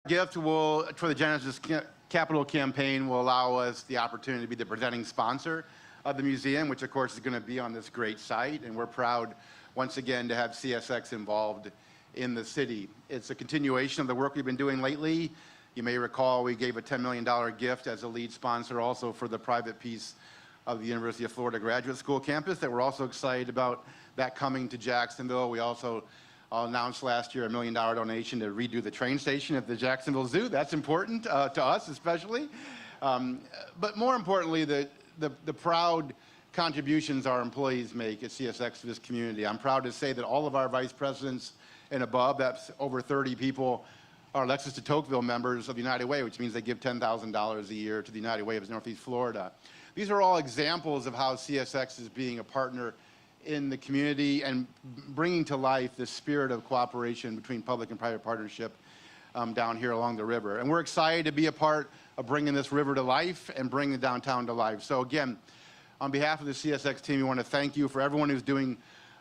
Gift for the Genesis Capital Campaign will allow us the opportunity to be the presenting sponsor of the museum, which of course is going to be on this great site, and we're proud once again to have CSX involved in the city. It's a continuation of the work we've been doing lately. You may recall we gave a $10 million gift as a lead sponsor also for the private piece of the University of Florida Graduate School campus that we're also excited about that coming to Jacksonville. We also announced last year a $1 million donation to redo the train station at the Jacksonville Zoo. That's important to us especially. But more importantly, the proud contributions our employees make at CSX to this community. I'm proud to say that all of our vice presidents and above, that's over 30 people, are Alexis de Tocqueville members of the United Way, which means they give $10,000 a year to the United Way of Northeast Florida. These are all examples of how CSX is being a partner in the community and bringing to life the spirit of cooperation between public and private partnership down here along the river. And we're excited to be a part of bringing this river to life and bringing the downtown to life. So again, on behalf of the CSX team, we want to thank you for everyone who's doing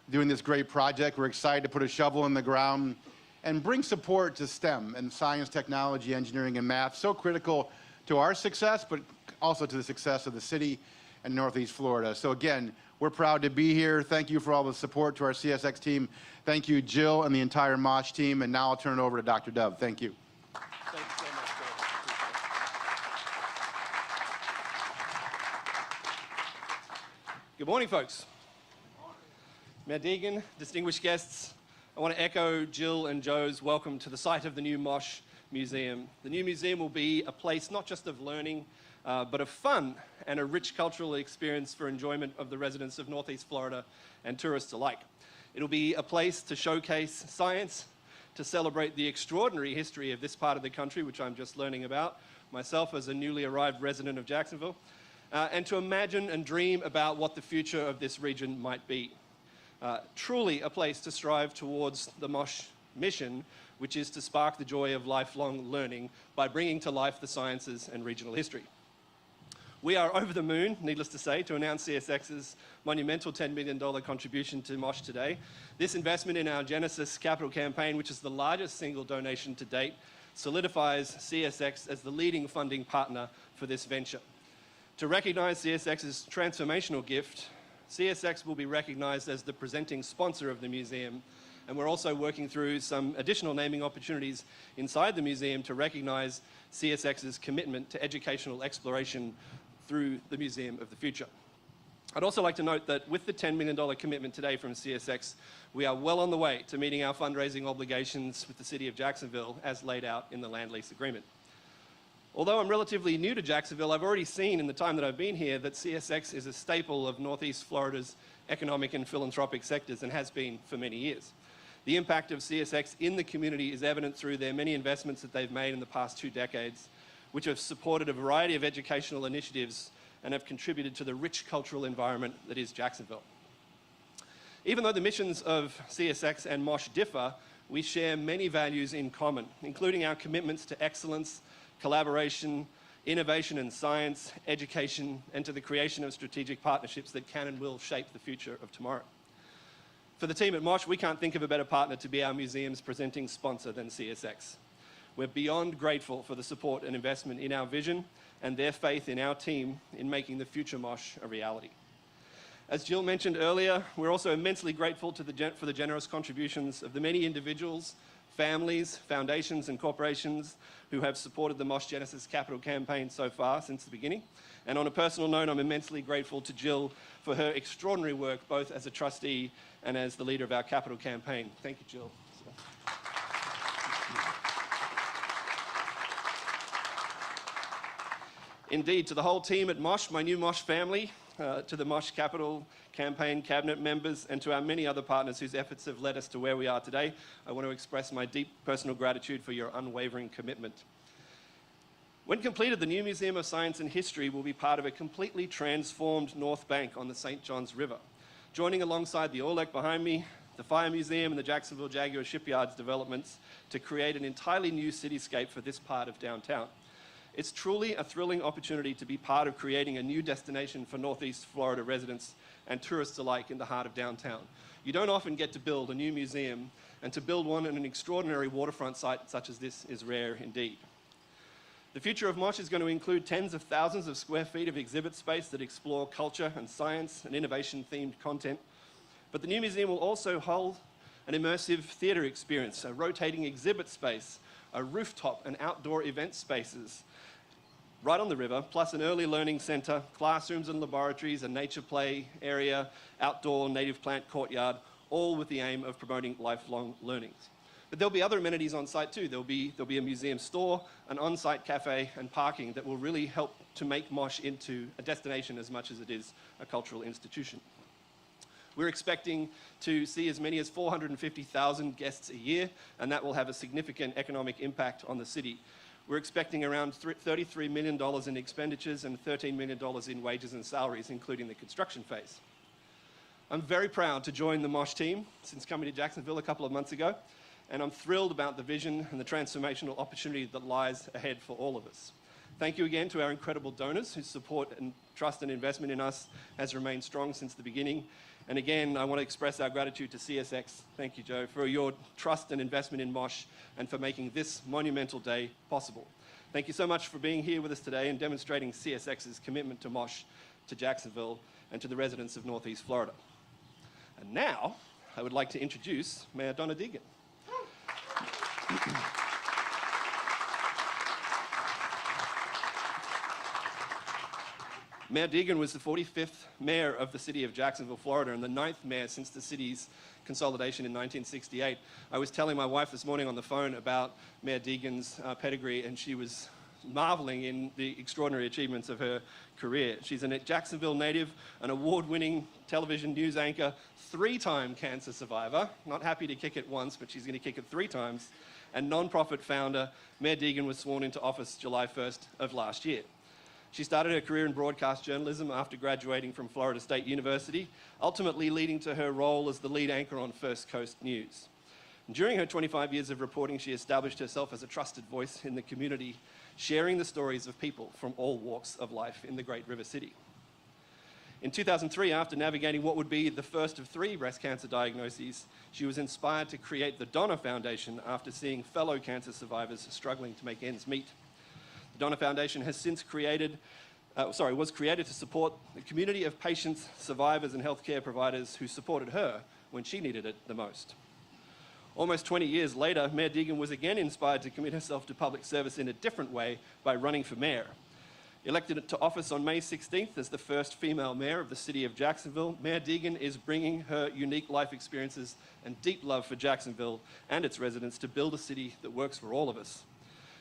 this great project. We're excited to put a shovel in the ground and bring support to STEM and science, technology, engineering, and math, so critical to our success, but also to the success of the city and Northeast Florida. So again, we're proud to be here. Thank you for all the support to our CSX team. Thank you, Jill, and the entire MOSH team. And now I'll turn it over to Dr. Dove. Thank you. Thank you so much, Good morning, folks. Mayor Deegan, distinguished guests, I want to echo Jill and Joe's welcome to the site of the new MOSH Museum. The new museum will be a place not just of learning, but of fun and a rich cultural experience for enjoyment of the residents of Northeast Florida and tourists alike. It'll be a place to showcase science, to celebrate the extraordinary history of this part of the country, which I'm just learning about myself as a newly arrived resident of Jacksonville, and to imagine and dream about what the future of this region might be. Truly a place to strive towards the MOSH mission, which is to spark the joy of lifelong learning by bringing to life the sciences and regional history. We are over the moon, needless to say, to announce CSX's monumental $10 million contribution to MOSH today. This investment in our Genesis Capital Campaign, which is the largest single donation to date, solidifies CSX as the leading funding partner for this venture. To recognize CSX's transformational gift, CSX will be recognized as the presenting sponsor of the museum, and we're also working through some additional naming opportunities inside the museum to recognize CSX's commitment to educational exploration through the Museum of the Future. I'd also like to note that with the $10 million commitment today from CSX, we are well on the way to meeting our fundraising obligations with the City of Jacksonville as laid out in the land lease agreement. Although I'm relatively new to Jacksonville, I've already seen in the time that I've been here that CSX is a staple of Northeast Florida's economic and philanthropic sectors and has been for many years. The impact of CSX in the community is evident through their many investments that they've made in the past 2 decades, which have supported a variety of educational initiatives and have contributed to the rich cultural environment that is Jacksonville. Even though the missions of CSX and MOSH differ, we share many values in common, including our commitments to excellence, collaboration, innovation in science, education, and to the creation of strategic partnerships that can and will shape the future of tomorrow. For the team at MOSH, we can't think of a better partner to be our museum's presenting sponsor than CSX. We're beyond grateful for the support and investment in our vision and their faith in our team in making the future MOSH a reality. As Jill mentioned earlier, we're also immensely grateful for the generous contributions of the many individuals, families, foundations, and corporations who have supported the MOSH Genesis Capital Campaign so far since the beginning. And on a personal note, I'm immensely grateful to Jill for her extraordinary work, both as a trustee and as the leader of our capital campaign. Thank you, Jill. Indeed, to the whole team at MOSH, my new MOSH family, to the MOSH Capital Campaign cabinet members, and to our many other partners whose efforts have led us to where we are today, I want to express my deep personal gratitude for your unwavering commitment. When completed, the new Museum of Science and History will be part of a completely transformed North Bank on the St. Johns River, joining alongside the Orlek behind me, the Fire Museum and the Jacksonville Jaguar Shipyards developments to create an entirely new cityscape for this part of downtown. It's truly a thrilling opportunity to be part of creating a new destination for Northeast Florida residents and tourists alike in the heart of downtown. You don't often get to build a new museum and to build one in an extraordinary waterfront site such as this is rare indeed. The future of MOSH is going to include tens of thousands of square feet of exhibit space that explore culture and science and innovation-themed content. But the new museum will also hold an immersive theatre experience, a rotating exhibit space, a rooftop and outdoor event spaces right on the river, plus an early learning centre, classrooms and laboratories, a nature play area, outdoor native plant courtyard, all with the aim of promoting lifelong learning. But there'll be other amenities on site too. There'll be a museum store, an on-site cafe, and parking that will really help to make MOSH into a destination as much as it is a cultural institution. We're expecting to see as many as 450,000 guests a year, and that will have a significant economic impact on the city. We're expecting around $33 million in expenditures and $13 million in wages and salaries, including the construction phase. I'm very proud to join the MOSH team since coming to Jacksonville a couple of months ago, and I'm thrilled about the vision and the transformational opportunity that lies ahead for all of us. Thank you again to our incredible donors whose support and trust and investment in us has remained strong since the beginning. And again, I want to express our gratitude to CSX. Thank you, Joe, for your trust and investment in MOSH and for making this monumental day possible. Thank you so much for being here with us today and demonstrating CSX's commitment to MOSH, to Jacksonville, and to the residents of Northeast Florida. And now, I would like to introduce Mayor Donna Deegan. Mayor Deegan was the 45th mayor of the city of Jacksonville, Florida, and the 9th mayor since the city's consolidation in 1968. I was telling my wife this morning on the phone about Mayor Deegan's pedigree, and she was marveling in the extraordinary achievements of her career. She's a Jacksonville native, an award-winning television news anchor, 3-time cancer survivor, not happy to kick it once, but she's going to kick it 3 times, and non-profit founder. Mayor Deegan was sworn into office July 1st of last year. She started her career in broadcast journalism after graduating from Florida State University, ultimately leading to her role as the lead anchor on First Coast News. During her 25 years of reporting, she established herself as a trusted voice in the community, sharing the stories of people from all walks of life in the Great River City. In 2003, after navigating what would be the first of 3 breast cancer diagnoses, she was inspired to create the Donna Foundation after seeing fellow cancer survivors struggling to make ends meet. The Donna Foundation has since was created to support the community of patients, survivors, and healthcare providers who supported her when she needed it the most. Almost 20 years later, Mayor Deegan was again inspired to commit herself to public service in a different way by running for mayor. Elected to office on May 16th as the first female mayor of the city of Jacksonville, Mayor Deegan is bringing her unique life experiences and deep love for Jacksonville and its residents to build a city that works for all of us.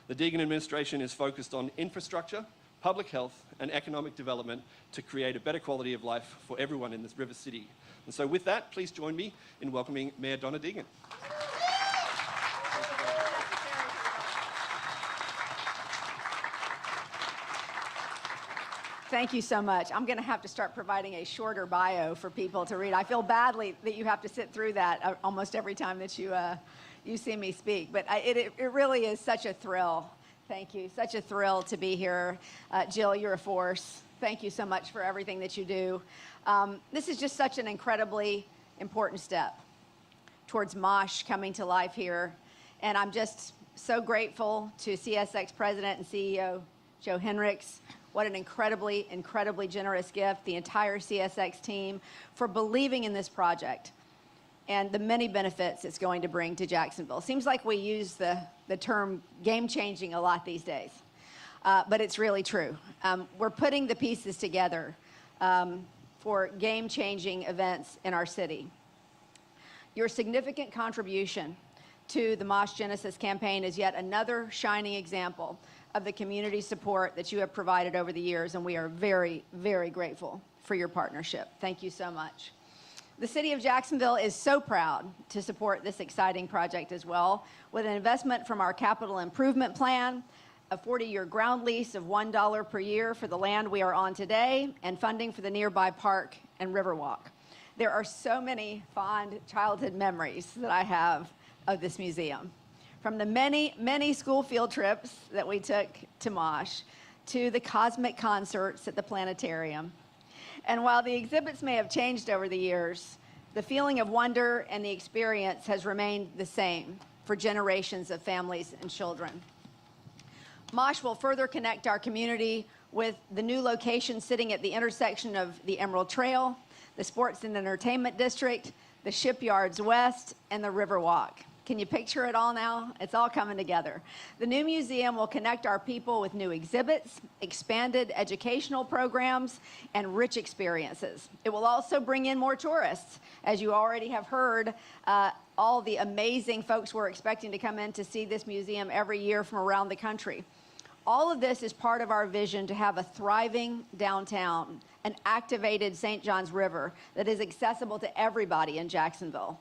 The Deegan administration is focused on infrastructure, public health, and economic development to create a better quality of life for everyone in this river city. And so with that, please join me in welcoming Mayor Donna Deegan. Thank you so much. I'm going to have to start providing a shorter bio for people to read. I feel badly that you have to sit through that almost every time that you see me speak, but it really is such a thrill. Thank you. Such a thrill to be here. Jill, you're a force. Thank you so much for everything that you do. This is just such an incredibly important step towards MOSH coming to life here, and I'm just so grateful to CSX President and CEO Joe Henricks. What an incredibly, incredibly generous gift, the entire CSX team, for believing in this project and the many benefits it's going to bring to Jacksonville. Seems like we use the term game-changing a lot these days, but it's really true. We're putting the pieces together for game-changing events in our city. Your significant contribution to the MOSH Genesis campaign is yet another shining example of the community support that you have provided over the years, and we are very, very grateful for your partnership. Thank you so much. The city of Jacksonville is so proud to support this exciting project as well, with an investment from our capital improvement plan, a 40-year ground lease of $1 per year for the land we are on today, and funding for the nearby park and Riverwalk. There are so many fond childhood memories that I have of this museum. From the many, many school field trips that we took to MOSH, to the cosmic concerts at the planetarium. And while the exhibits may have changed over the years, The feeling of wonder and the experience has remained the same for generations of families and children. MOSH will further connect our community with the new location sitting at the intersection of the Emerald Trail, the Sports and Entertainment District, the Shipyards West, and the Riverwalk. Can you picture it all now? It's all coming together. The new museum will connect our people with new exhibits, expanded educational programs, and rich experiences. It will also bring in more tourists. As you already have heard, all the amazing folks we're expecting to come in to see this museum every year from around the country. All of this is part of our vision to have a thriving downtown, an activated St. Johns River that is accessible to everybody in Jacksonville.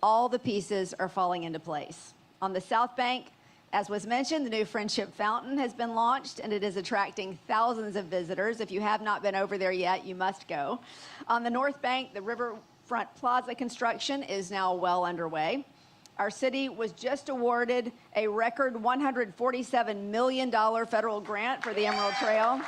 All the pieces are falling into place. On the South Bank, as was mentioned, the new Friendship Fountain has been launched, and it is attracting thousands of visitors. If you have not been over there yet, you must go. On the North Bank, the Riverfront Plaza construction is now well underway. Our city was just awarded a record $147 million federal grant for the Emerald Trail,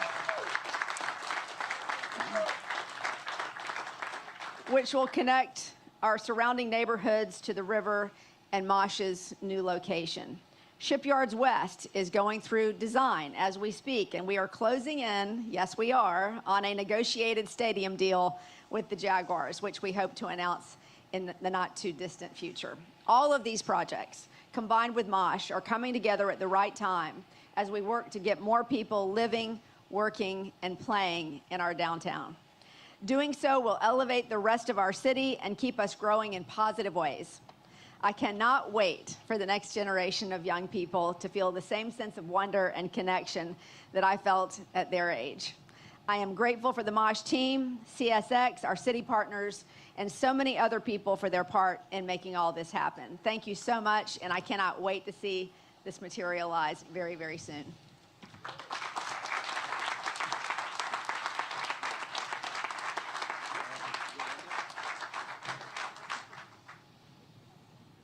which will connect our surrounding neighborhoods to the river and MOSH's new location. Shipyards West is going through design as we speak, and we are closing in, yes we are, on a negotiated stadium deal with the Jaguars, which we hope to announce in the not too distant future. All of these projects, combined with MOSH, are coming together at the right time as we work to get more people living, working, and playing in our downtown. Doing so will elevate the rest of our city and keep us growing in positive ways. I cannot wait for the next generation of young people to feel the same sense of wonder and connection that I felt at their age. I am grateful for the MOSH team, CSX, our city partners, and so many other people for their part in making all this happen. Thank you so much, and I cannot wait to see this materialize very, very soon.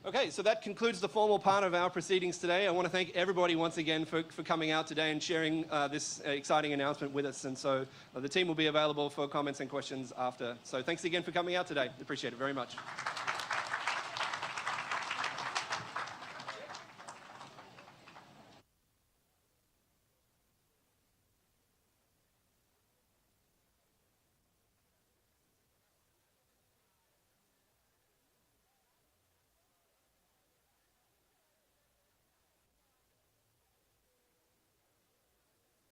Okay, so that concludes the formal part of our proceedings today. I want to thank everybody once again for coming out today and sharing this exciting announcement with us. And so the team will be available for comments and questions after. So thanks again for coming out today. Appreciate it very much.